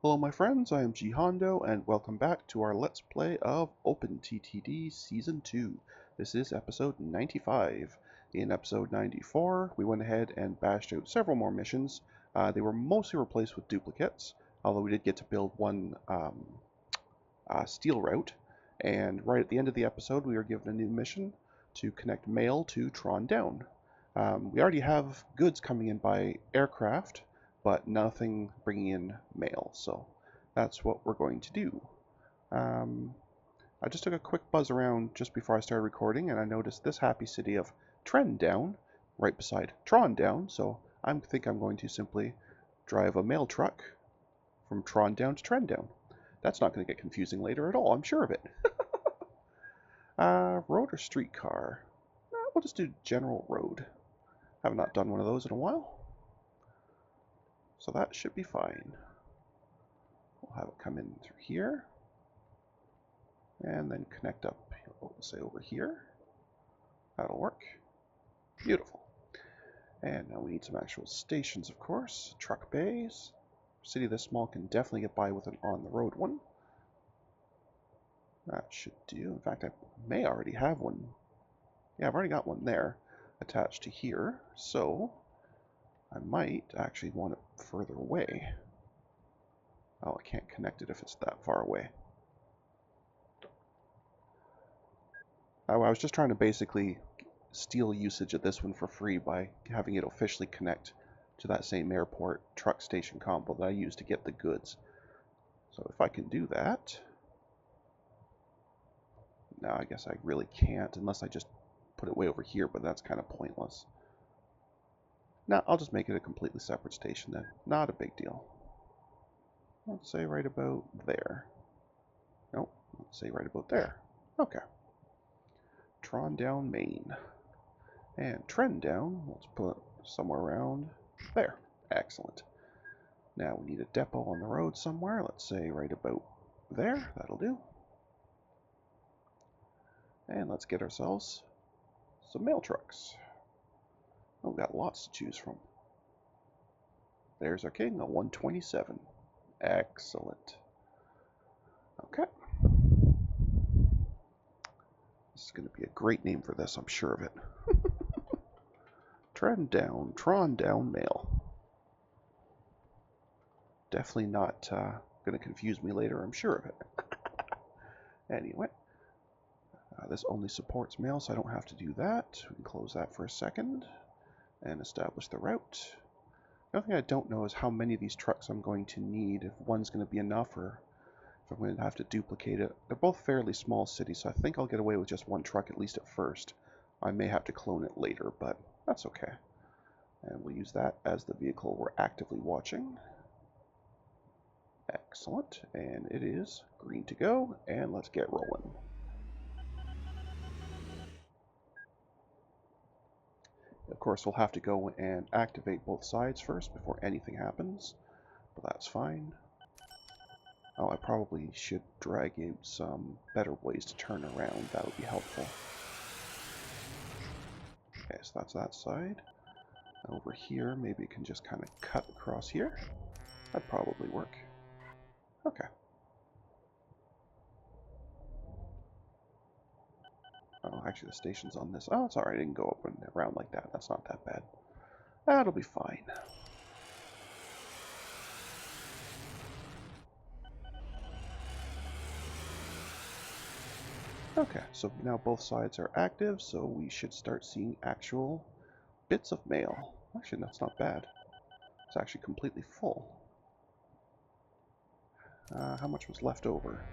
Hello my friends, I am G Hondo and welcome back to our Let's Play of OpenTTD Season 2. This is episode 95. In episode 94, we went ahead and bashed out several more missions. They were mostly replaced with duplicates, although we did get to build one steel route. And right at the end of the episode, we were given a new mission to connect mail to Tronddown. We already have goods coming in by aircraft, but nothing bringing in mail, so that's what we're going to do. I just took a quick buzz around just before I started recording, and I noticed this happy city of Trendown right beside Tronddown, so I think I'm going to simply drive a mail truck from Tronddown to Trendown. That's not going to get confusing later at all, I'm sure of it. Road or streetcar? We'll just do general road. Have not done one of those in a while. So that should be fine. We'll have it come in through here. And then connect up, say over here. That'll work. Beautiful. And now we need some actual stations, of course. Truck bays. A city this small can definitely get by with an on-the-road one. That should do. In fact, I may already have one. Yeah, I've already got one there attached to here. So I might actually want it further away. Oh, I can't connect it if it's that far away. I was just trying to basically steal usage of this one for free by having it officially connect to that same airport truck station combo that I used to get the goods. So if I can do that... No, I guess I really can't unless I just put it way over here, but that's kind of pointless. No, I'll just make it a completely separate station then. Not a big deal. Let's say right about there. Nope, let's say right about there. Okay. Tronddown, Maine. And Trendown, let's put somewhere around there. Excellent. Now we need a depot on the road somewhere. Let's say right about there. That'll do. And let's get ourselves some mail trucks. Oh, we've got lots to choose from. There's our king, a 127. Excellent. Okay. This is going to be a great name for this, I'm sure of it. Tronddown Mail. Definitely not going to confuse me later, I'm sure of it. Anyway. This only supports mail, so I don't have to do that. We can close that for a second and establish the route. The other thing I don't know is how many of these trucks I'm going to need, if one's going to be enough or if I'm going to have to duplicate it. They're both fairly small cities, so I think I'll get away with just one truck at least at first. I may have to clone it later, but that's okay. And we'll use that as the vehicle we're actively watching. Excellent, and it is green to go, and let's get rolling. Of course, we'll have to go and activate both sides first before anything happens, but that's fine. Oh, I probably should drag out some better ways to turn around. That would be helpful. Okay, so that's that side. Over here, maybe it can just kind of cut across here. That'd probably work. Okay. Oh, actually the station's on this. Oh, it's alright, I didn't go up and around like that. That's not that bad. That'll be fine. Okay, so now both sides are active, so we should start seeing actual bits of mail. Actually, that's not bad. It's actually completely full. How much was left over?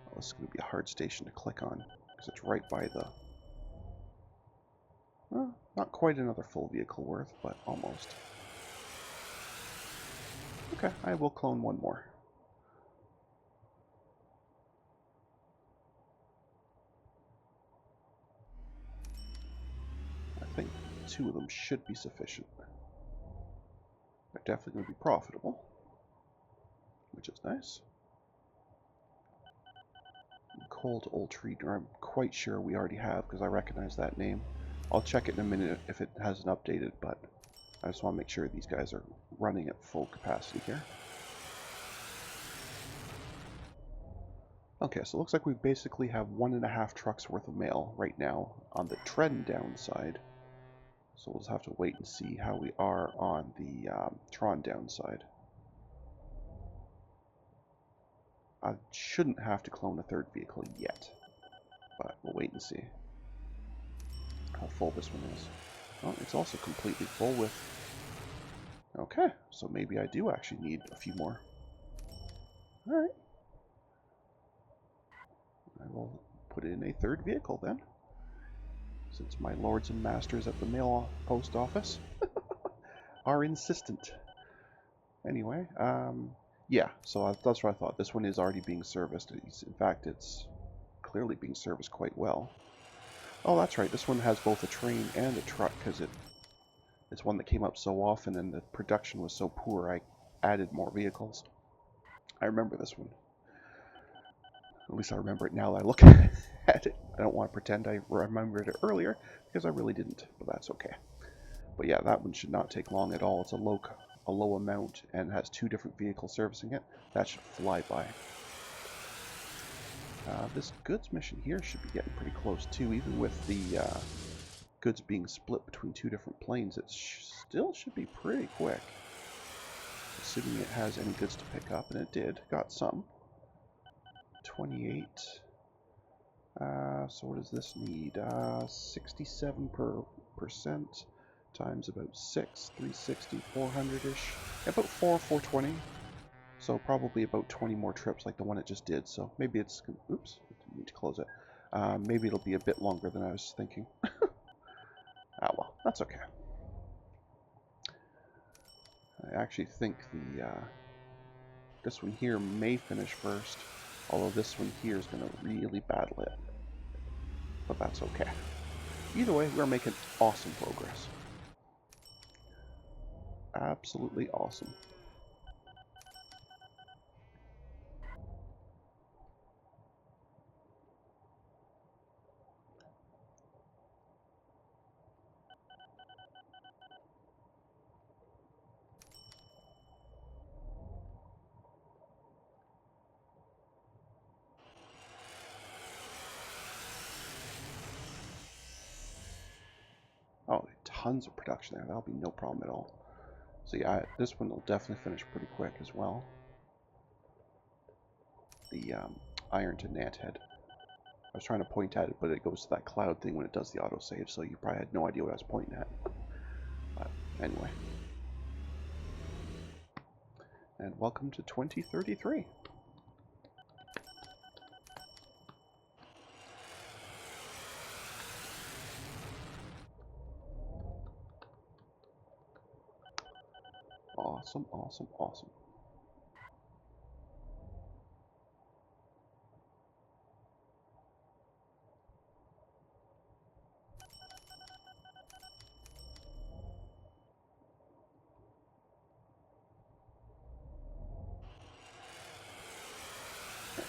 Oh, this is going to be a hard station to click on, because it's right by the... Well, not quite another full vehicle worth, but almost. Okay, I will clone one more. I think 2 of them should be sufficient. They're definitely going to be profitable, which is nice. Cold Old Tree, I'm quite sure we already have, because I recognize that name. I'll check it in a minute if it hasn't updated, but I just want to make sure these guys are running at full capacity here. Okay, so it looks like we basically have 1.5 trucks worth of mail right now on the Trendown side. So we'll just have to wait and see how we are on the Tronddown side. I shouldn't have to clone a third vehicle yet, but we'll wait and see how full this one is. Oh, it's also completely full with... Okay, so maybe I do actually need a few more. Alright. I will put in a third vehicle then, since my lords and masters at the mail post office are insistent. Anyway, yeah, so that's what I thought. This one is already being serviced. In fact, it's clearly being serviced quite well. Oh, that's right. This one has both a train and a truck because it's one that came up so often and the production was so poor I added more vehicles. I remember this one. At least I remember it now that I look at it. I don't want to pretend I remembered it earlier because I really didn't, but that's okay. But yeah, that one should not take long at all. It's a low amount and has 2 different vehicles servicing it. That should fly by. This goods mission here should be getting pretty close too, even with the goods being split between 2 different planes. It still should be pretty quick, assuming it has any goods to pick up, and it did. Got some. 28. So what does this need? 67% times about 6, 360, 400-ish. About 420. So probably about 20 more trips like the one it just did. So maybe it's... Oops, I need to close it. Maybe it'll be a bit longer than I was thinking. Ah, well, that's okay. I actually think this one here may finish first, although this one here is going to really battle it. But that's okay. Either way, we're making awesome progress. Absolutely awesome. Oh, tons of production there. That'll be no problem at all. So yeah, this one will definitely finish pretty quick as well. The iron to Nathead. I was trying to point at it, but it goes to that cloud thing when it does the autosave, so you probably had no idea what I was pointing at. But anyway. And welcome to 2033. Awesome, awesome, awesome.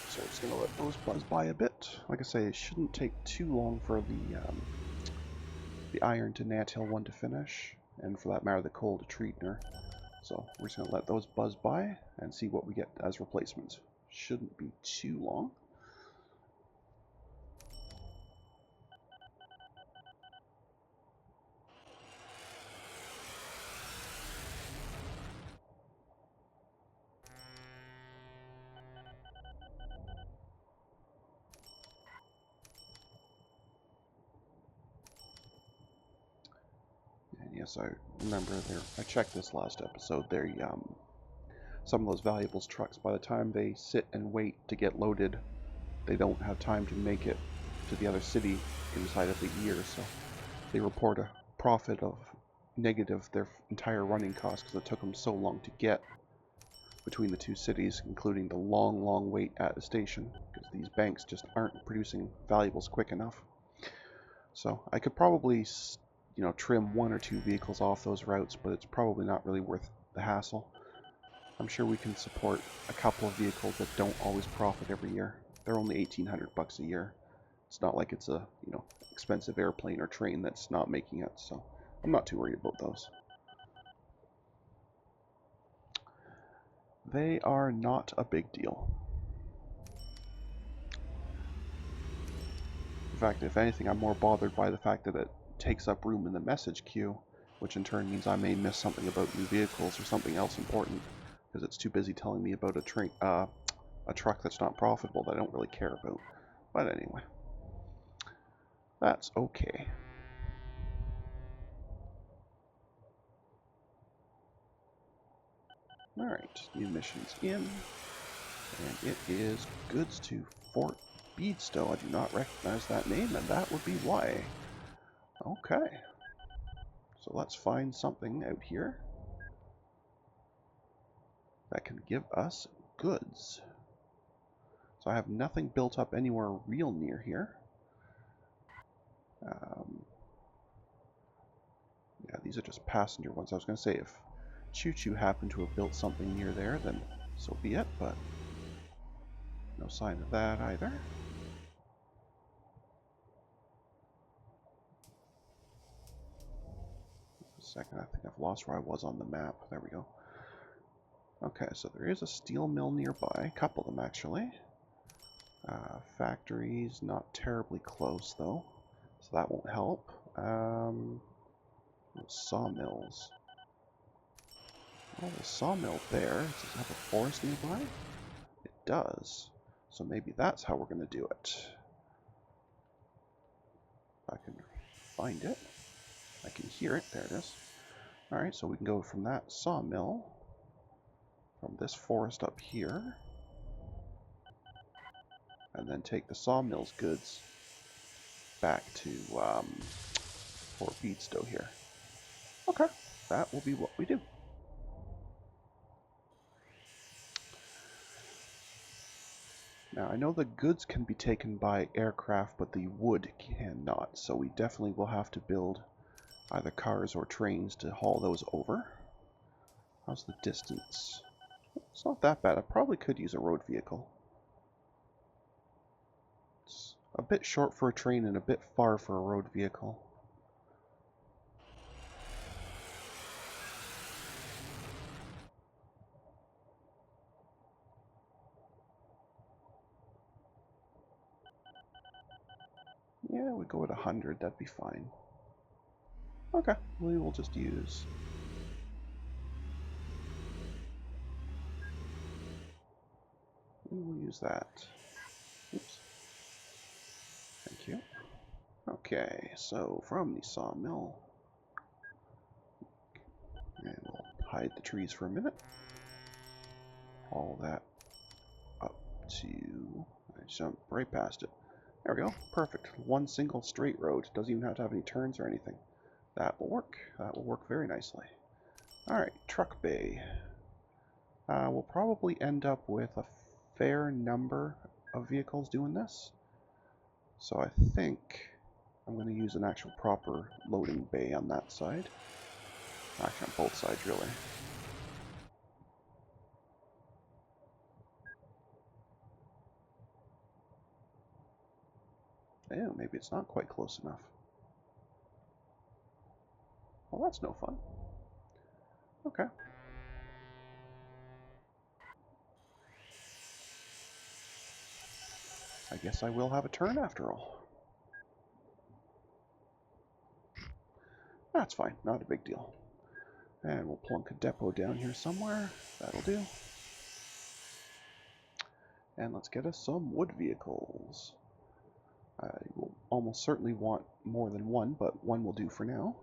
So I'm just going to let those buzz by a bit. Like I say, it shouldn't take too long for the iron to Natil one to finish, and for that matter, the coal to Treatner. So we're just going to let those buzz by and see what we get as replacements. Shouldn't be too long. And yes, I remember there. I checked this last episode. There, some of those valuables trucks, by the time they sit and wait to get loaded, they don't have time to make it to the other city inside of a year. So they report a profit of negative their entire running cost because it took them so long to get between the 2 cities, including the long, long wait at the station because these banks just aren't producing valuables quick enough. So I could probably, trim 1 or 2 vehicles off those routes, but it's probably not really worth the hassle. I'm sure we can support a couple of vehicles that don't always profit every year. They're only $1,800 a year. It's not like it's a, expensive airplane or train that's not making it, so I'm not too worried about those. They are not a big deal. In fact, if anything, I'm more bothered by the fact that it takes up room in the message queue, which in turn means I may miss something about new vehicles or something else important, because it's too busy telling me about a truck that's not profitable that I don't really care about. But anyway, that's okay. Alright, new missions in, and it is goods to Fort Beadstow. I do not recognize that name, and that would be why. Okay, so let's find something out here that can give us goods. So I have nothing built up anywhere real near here. Yeah, these are just passenger ones. I was going to say if Choo Choo happened to have built something near there, then so be it, but no sign of that either. A second, I think I've lost where I was on the map. There we go. Okay, so there is a steel mill nearby, a couple of them actually. Factories, not terribly close though, so that won't help. Sawmills. Well, the sawmill there, does it have a forest nearby? It does. So maybe that's how we're going to do it. If I can find it. I can hear it. There it is. Alright, so we can go from that sawmill, from this forest up here, and then take the sawmill's goods back to Fort Beadstow here. Okay, that will be what we do. Now, I know the goods can be taken by aircraft, but the wood cannot, so we definitely will have to build either cars or trains to haul those over. How's the distance? It's not that bad. I probably could use a road vehicle. It's a bit short for a train and a bit far for a road vehicle. Yeah, we go at 100, that'd be fine. Okay, we will just use... We will use that. Oops. Thank you. Okay, so from the sawmill, and we'll hide the trees for a minute. All that up to... I jumped right past it. There we go. Perfect. One single straight road. Doesn't even have to have any turns or anything. That will work. That will work very nicely. Alright, truck bay. We'll probably end up with a fair number of vehicles doing this. So I think I'm going to use an actual proper loading bay on that side. Actually, on both sides, really. Oh, maybe it's not quite close enough. Well, that's no fun. Okay. I guess I will have a turn after all. That's fine, not a big deal. And we'll plunk a depot down here somewhere. That'll do. And let's get us some wood vehicles. I will almost certainly want more than one, but one will do for now.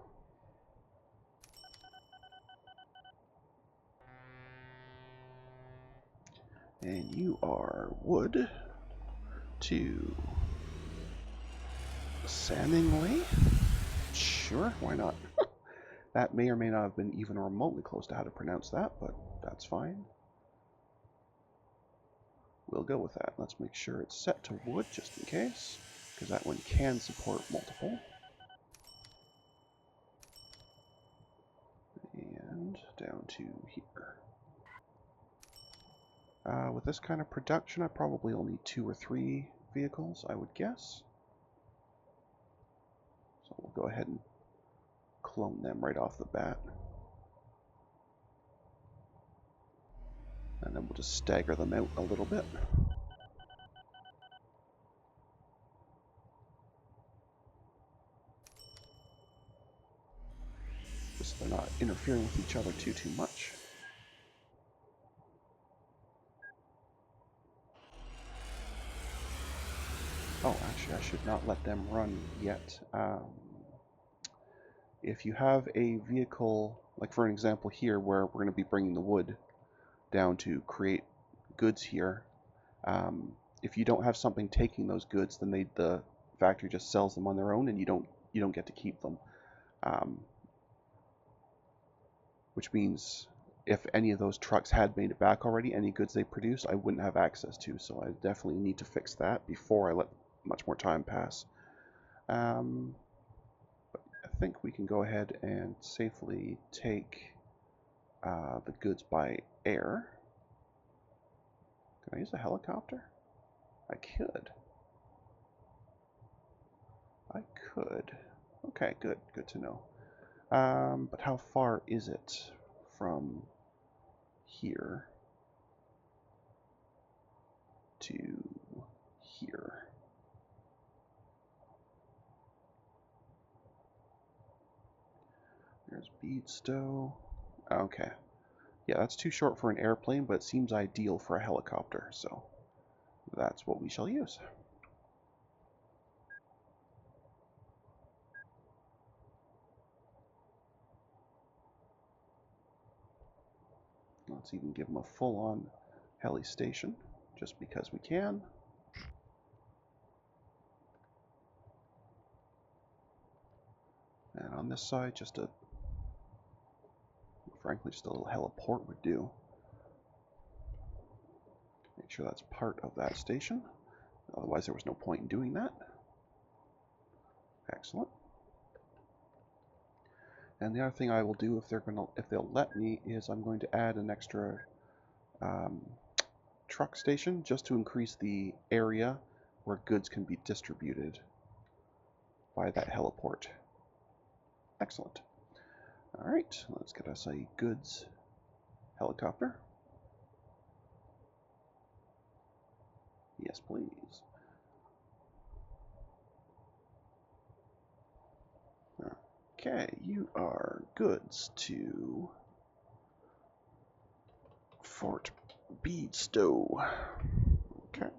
And you are wood to Sanningley? Sure, why not? That may or may not have been even remotely close to how to pronounce that, but that's fine. We'll go with that. Let's make sure it's set to wood just in case, because that one can support multiple. And down to here. With this kind of production, I probably only need 2 or 3 vehicles, I would guess. So we'll go ahead and clone them right off the bat. And then we'll just stagger them out a little bit. just so they're not interfering with each other too much. Oh, actually, I should not let them run yet. If you have a vehicle, like for an example here, where we're going to be bringing the wood down to create goods here, if you don't have something taking those goods, then the factory just sells them on their own, and you don't get to keep them. Which means if any of those trucks had made it back already, any goods they produced, I wouldn't have access to. So I definitely need to fix that before I let much more time pass. But I think we can go ahead and safely take the goods by air. Can I use a helicopter? I could. Okay, good to know. But how far is it from here to here? There's Beadstow. Okay. Yeah, that's too short for an airplane, but it seems ideal for a helicopter, so that's what we shall use. Let's even give them a full-on heli station, just because we can. And on this side, frankly, just a little heliport would do. Make sure that's part of that station. Otherwise, there was no point in doing that. Excellent. And the other thing I will do, if they'll let me, is I'm going to add an extra truck station just to increase the area where goods can be distributed by that heliport. Excellent. All right, let's get us a goods helicopter. Yes, please. Okay, you are goods to Fort Beadstow. Okay.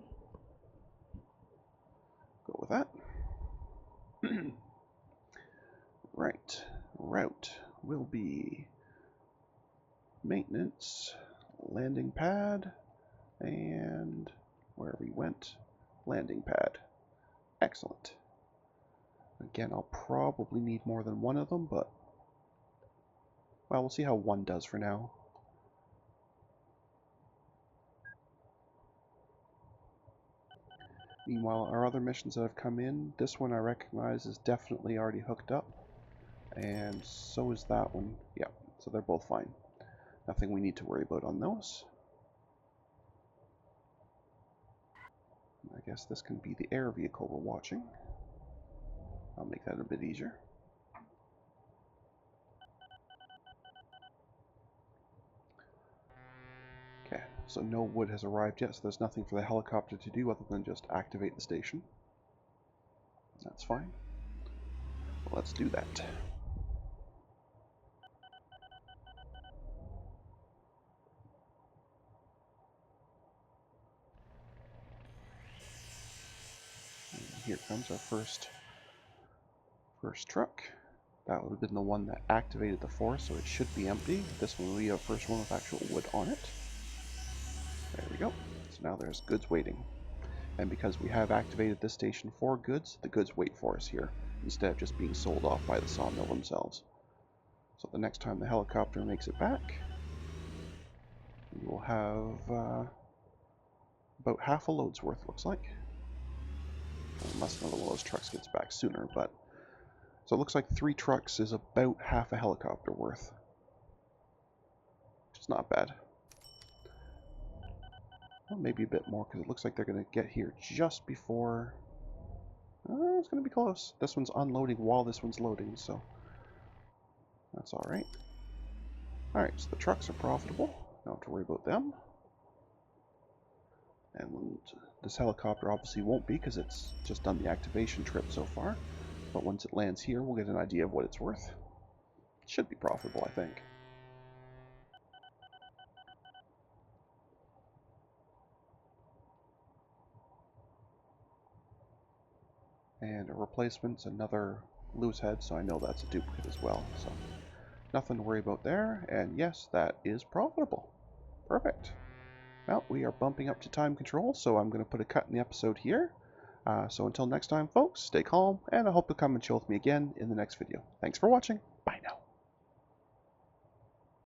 Go with that. Right. Route will be maintenance, landing pad, and where we went, landing pad. Excellent. Again, I'll probably need more than one of them, but well, we'll see how one does for now. Meanwhile, our other missions that have come in, this one I recognize is definitely already hooked up, and so is that one. Yeah, so they're both fine. Nothing we need to worry about on those. I guess this can be the air vehicle we're watching. I'll make that a bit easier. Okay, so no wood has arrived yet, so there's nothing for the helicopter to do other than just activate the station. That's fine. Well, let's do that. And here comes our first truck. That would have been the one that activated the force, so it should be empty. This one will be our first one with actual wood on it. There we go. So now there's goods waiting. And because we have activated this station for goods, the goods wait for us here, instead of just being sold off by the sawmill themselves. So the next time the helicopter makes it back, we will have about half a load's worth, looks like. Unless another one of those trucks gets back sooner, but... So it looks like 3 trucks is about half a helicopter worth. Which is not bad. Well, maybe a bit more, because it looks like they're going to get here just before... it's going to be close. This one's unloading while this one's loading, so... That's alright. Alright, so the trucks are profitable. Don't have to worry about them. And this helicopter obviously won't be, because it's just done the activation trip so far. But once it lands here, we'll get an idea of what it's worth. Should be profitable, I think. And a replacement's another loose head, so I know that's a duplicate as well. So nothing to worry about there. And yes, that is profitable. Perfect. Well, we are bumping up to time control, so I'm going to put a cut in the episode here. So until next time, folks, stay calm, and I hope you'll come and chill with me again in the next video. Thanks for watching. Bye now.